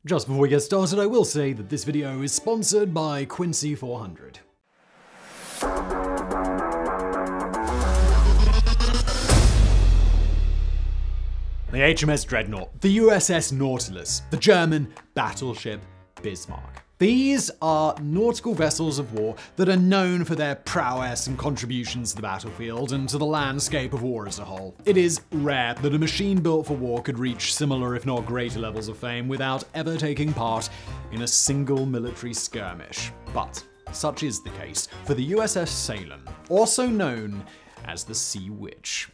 Just before we get started, I will say that this video is sponsored by Quincy 400. The HMS Dreadnought, the USS Nautilus, the German battleship Bismarck. These are nautical vessels of war that are known for their prowess and contributions to the battlefield and to the landscape of war as a whole. It is rare that a machine built for war could reach similar if not greater levels of fame without ever taking part in a single military skirmish. But such is the case for the USS Salem, also known as the Sea Witch.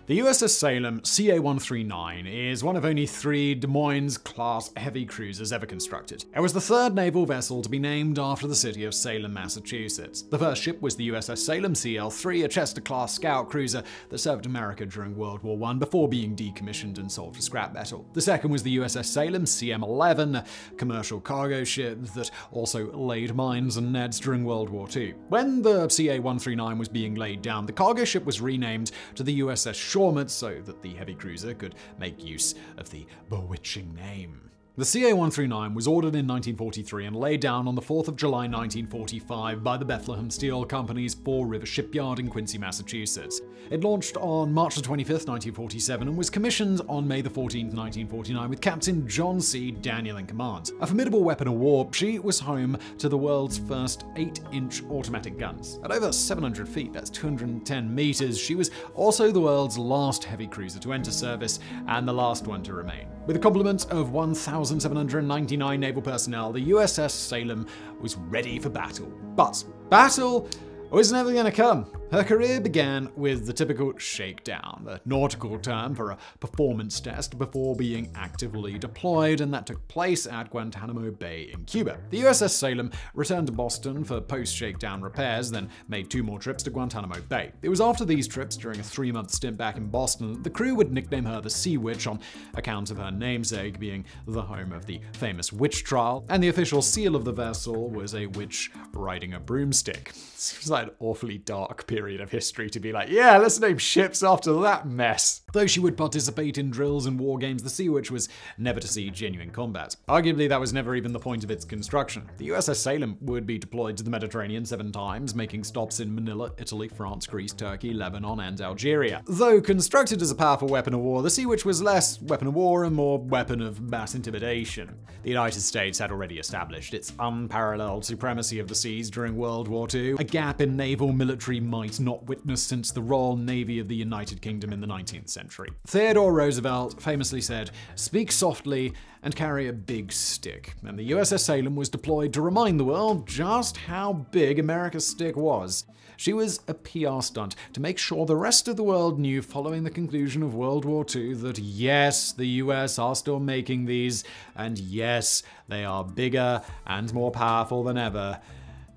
The USS Salem CA-139 is one of only 3 Des Moines-class heavy cruisers ever constructed. It was the 3rd naval vessel to be named after the city of Salem, Massachusetts. The first ship was the USS Salem CL-3, a Chester-class scout cruiser that served America during World War I before being decommissioned and sold for scrap metal. The second was the USS Salem CM-11, a commercial cargo ship that also laid mines and nets during World War II. When the CA-139 was being laid down, the cargo ship was renamed to the USS so that the heavy cruiser could make use of the bewitching name. The CA-139 was ordered in 1943 and laid down on the 4th of July 1945 by the Bethlehem Steel Company's Fall River Shipyard in Quincy, Massachusetts. It launched on March 25, 1947 and was commissioned on May 14, 1949 with Captain John C. Daniel in command. A formidable weapon of war, she was home to the world's first 8-inch automatic guns. At over 700 feet, that's 210 meters, she was also the world's last heavy cruiser to enter service and the last one to remain. With a complement of 1,799 naval personnel, the USS Salem was ready for battle. But battle was never going to come. Her career began with the typical shakedown, a nautical term for a performance test before being actively deployed, and that took place at Guantanamo Bay in Cuba. The USS Salem returned to Boston for post-shakedown repairs, then made 2 more trips to Guantanamo Bay. It was after these trips, during a 3-month stint back in Boston, that the crew would nickname her the Sea Witch on account of her namesake being the home of the famous witch trial, and the official seal of the vessel was a witch riding a broomstick. Seems like an awfully dark period of history to be like, yeah, let's name ships after that mess. Though she would participate in drills and war games, the Sea Witch was never to see genuine combat. Arguably, that was never even the point of its construction. The USS Salem would be deployed to the Mediterranean 7 times, making stops in Manila, Italy, France, Greece, Turkey, Lebanon, and Algeria. Though constructed as a powerful weapon of war, the Sea Witch was less weapon of war and more weapon of mass intimidation. The United States had already established its unparalleled supremacy of the seas during World War II, a gap in naval military might not witnessed since the Royal Navy of the United Kingdom in the 19th century. Theodore Roosevelt famously said, "Speak softly and carry a big stick," and the USS Salem was deployed to remind the world just how big America's stick was. She was a PR stunt to make sure the rest of the world knew following the conclusion of World War II that yes, the US are still making these, and yes, they are bigger and more powerful than ever.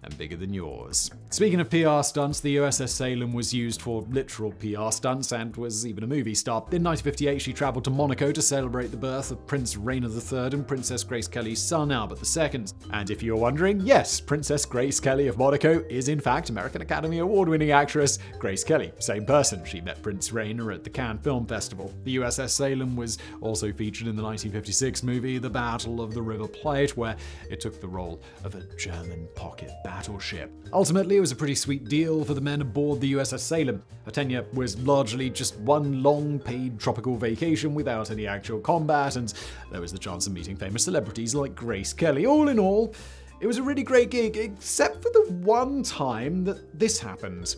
And bigger than yours. Speaking of PR stunts, the USS Salem was used for literal PR stunts and was even a movie star. In 1958, she traveled to Monaco to celebrate the birth of Prince Rainier III and Princess Grace Kelly's son, Albert II. And if you're wondering, yes, Princess Grace Kelly of Monaco is in fact American Academy Award-winning actress Grace Kelly. Same person. She met Prince Rainier at the Cannes Film Festival. The USS Salem was also featured in the 1956 movie The Battle of the River Plate, where it took the role of a German pocket battleship. Ultimately, it was a pretty sweet deal for the men aboard the USS Salem. Her tenure was largely just one long paid tropical vacation without any actual combat, and there was the chance of meeting famous celebrities like Grace Kelly. All in all, it was a really great gig, except for the one time that this happened.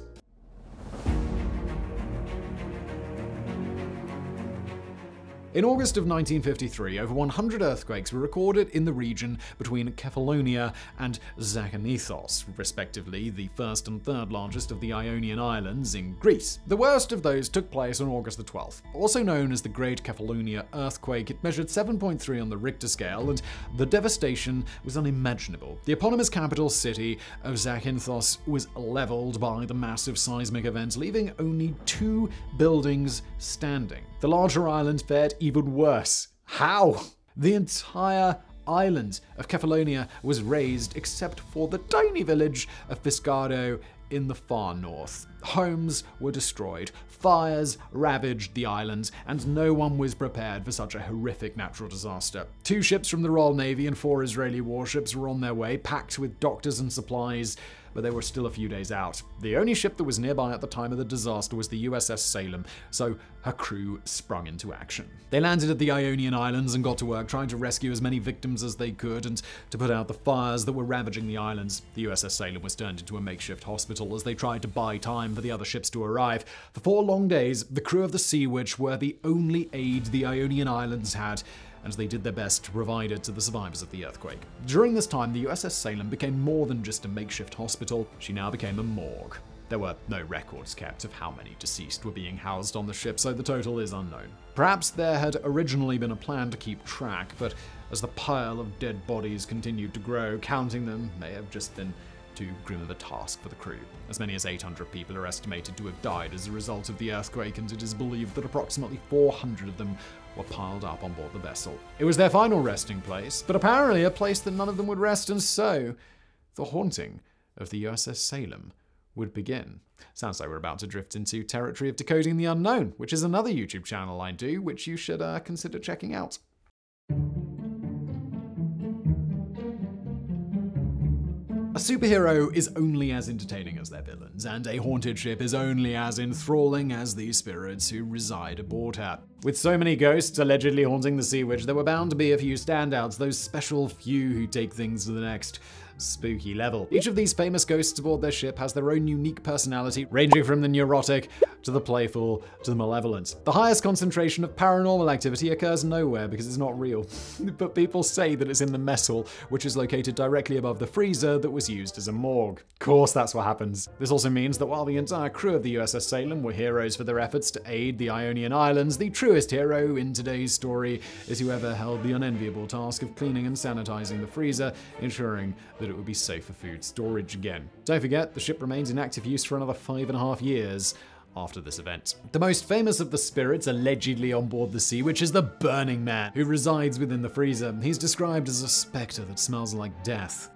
In August of 1953, over 100 earthquakes were recorded in the region between Kefalonia and Zakynthos, respectively the first and third largest of the Ionian Islands in Greece. The worst of those took place on August the 12th. Also known as the Great Kefalonia Earthquake, it measured 7.3 on the Richter scale, and the devastation was unimaginable. The eponymous capital city of Zakynthos was leveled by the massive seismic event, leaving only 2 buildings standing. The larger island fared even worse. How? The entire island of Kefalonia was razed except for the tiny village of Fiscardo in the far north. Homes were destroyed, fires ravaged the island, and no one was prepared for such a horrific natural disaster. 2 ships from the Royal Navy and 4 Israeli warships were on their way, packed with doctors and supplies, but they were still a few days out. The only ship that was nearby at the time of the disaster was the USS Salem, so her crew sprung into action. They landed at the Ionian Islands and got to work trying to rescue as many victims as they could and to put out the fires that were ravaging the islands. The USS Salem was turned into a makeshift hospital as they tried to buy time for the other ships to arrive. For 4 long days, the crew of the Sea Witch were the only aid the Ionian Islands had, and they did their best to provide it to the survivors of the earthquake. During this time, the USS Salem became more than just a makeshift hospital. She now became a morgue. There were no records kept of how many deceased were being housed on the ship, so the total is unknown. Perhaps there had originally been a plan to keep track, but as the pile of dead bodies continued to grow, counting them may have just been too grim of a task for the crew. As many as 800 people are estimated to have died as a result of the earthquake, and it is believed that approximately 400 of them were piled up on board the vessel. It was their final resting place, but apparently a place that none of them would rest, and so the haunting of the USS Salem would begin. Sounds like we're about to drift into territory of Decoding the Unknown, which is another YouTube channel I do, which you should consider checking out. A superhero is only as entertaining as their villains, and a haunted ship is only as enthralling as the spirits who reside aboard her. With so many ghosts allegedly haunting the Sea Witch, there were bound to be a few standouts, those special few who take things to the next spooky level. Each of these famous ghosts aboard their ship has their own unique personality, ranging from the neurotic to the playful to the malevolent. The highest concentration of paranormal activity occurs nowhere because it's not real. But people say that it's in the mess hall, which is located directly above the freezer that was used as a morgue. Of course, that's what happens. This also means that while the entire crew of the USS Salem were heroes for their efforts to aid the Ionian Islands, the truest hero in today's story is whoever held the unenviable task of cleaning and sanitizing the freezer, ensuring that it would be safe for food storage again. Don't forget, the ship remains in active use for another 5.5 years after this event. The most famous of the spirits allegedly on board the Sea Witch is the Burning Man, who resides within the freezer. He's described as a specter that smells like death.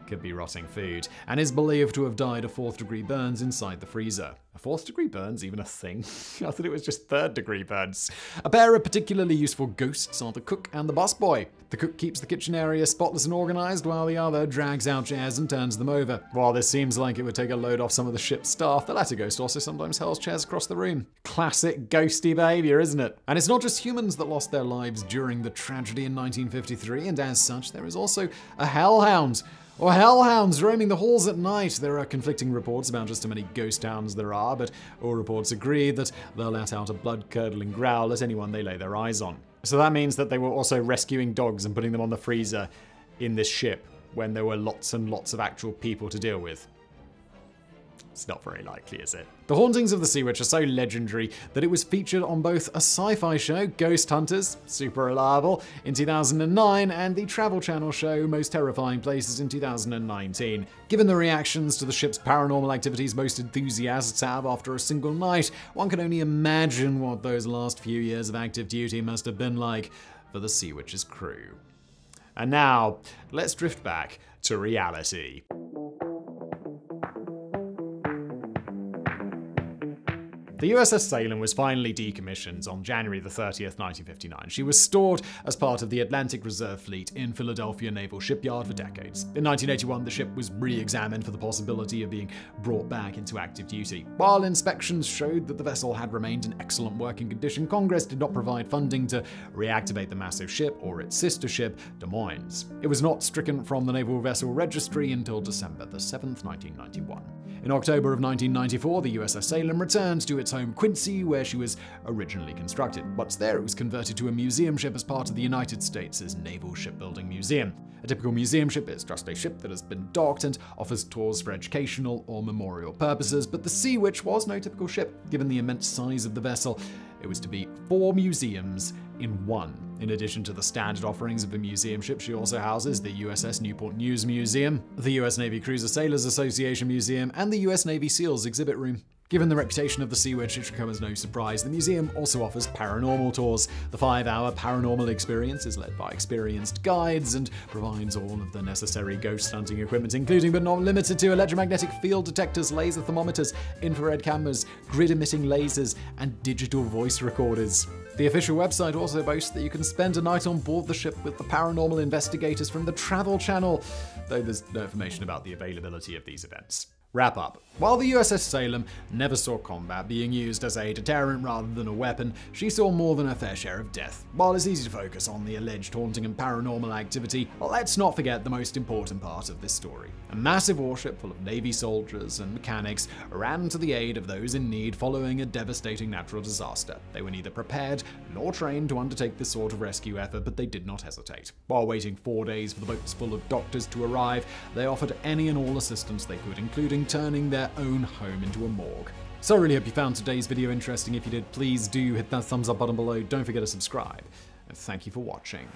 Could be rotting food, and is believed to have died of 4th-degree burns inside the freezer. A 4th-degree burn's even a thing? I thought it was just 3rd-degree burns. A pair of particularly useful ghosts are the cook and the busboy. The cook keeps the kitchen area spotless and organized, while the other drags out chairs and turns them over. While this seems like it would take a load off some of the ship's staff, the latter ghost also sometimes hurls chairs across the room. Classic ghosty behavior, isn't it? And it's not just humans that lost their lives during the tragedy in 1953, and as such, there is also a hellhound, or hellhounds roaming the halls at night. There are conflicting reports about just how many ghost hounds there are, but all reports agree that they'll let out a blood-curdling growl at anyone they lay their eyes on. So that means that they were also rescuing dogs and putting them on the freezer in this ship when there were lots and lots of actual people to deal with. It's not very likely, is it? The hauntings of the Sea Witch are so legendary that it was featured on both a sci-fi show, Ghost Hunters, super reliable, in 2009, and the Travel Channel show, Most Terrifying Places, in 2019. Given the reactions to the ship's paranormal activities most enthusiasts have after a single night, one can only imagine what those last few years of active duty must have been like for the Sea Witch's crew. And now, let's drift back to reality. The USS Salem was finally decommissioned on January 30th, 1959. She was stored as part of the Atlantic Reserve Fleet in Philadelphia Naval Shipyard for decades. In 1981, the ship was re-examined for the possibility of being brought back into active duty. While inspections showed that the vessel had remained in excellent working condition, Congress did not provide funding to reactivate the massive ship or its sister ship, Des Moines. It was not stricken from the Naval Vessel Registry until December 7th, 1991. In October of 1994, the USS Salem returned to its home Quincy, where she was originally constructed. Once there, it was converted to a museum ship as part of the United States' Naval Shipbuilding Museum. A typical museum ship is just a ship that has been docked and offers tours for educational or memorial purposes, but the Sea Witch was no typical ship. Given the immense size of the vessel, it was to be 4 museums in one. In addition to the standard offerings of a museum ship, she also houses the USS Newport News Museum, the US Navy Cruiser Sailors Association Museum, and the US Navy SEALs Exhibit Room. Given the reputation of the Sea Witch, it should come as no surprise. The museum also offers paranormal tours. The 5-hour paranormal experience is led by experienced guides and provides all of the necessary ghost hunting equipment, including but not limited to electromagnetic field detectors, laser thermometers, infrared cameras, grid-emitting lasers, and digital voice recorders. The official website also boasts that you can spend a night on board the ship with the paranormal investigators from the Travel Channel, though there's no information about the availability of these events. Wrap up. While the USS Salem never saw combat being used as a deterrent rather than a weapon, she saw more than her fair share of death. While it's easy to focus on the alleged haunting and paranormal activity, let's not forget the most important part of this story. A massive warship full of Navy soldiers and mechanics ran to the aid of those in need following a devastating natural disaster. They were neither prepared nor trained to undertake this sort of rescue effort, but they did not hesitate. While waiting 4 days for the boats full of doctors to arrive, they offered any and all assistance they could, including turning their own home into a morgue. So I really hope you found today's video interesting. If you did, please do hit that thumbs up button below. Don't forget to subscribe. And thank you for watching.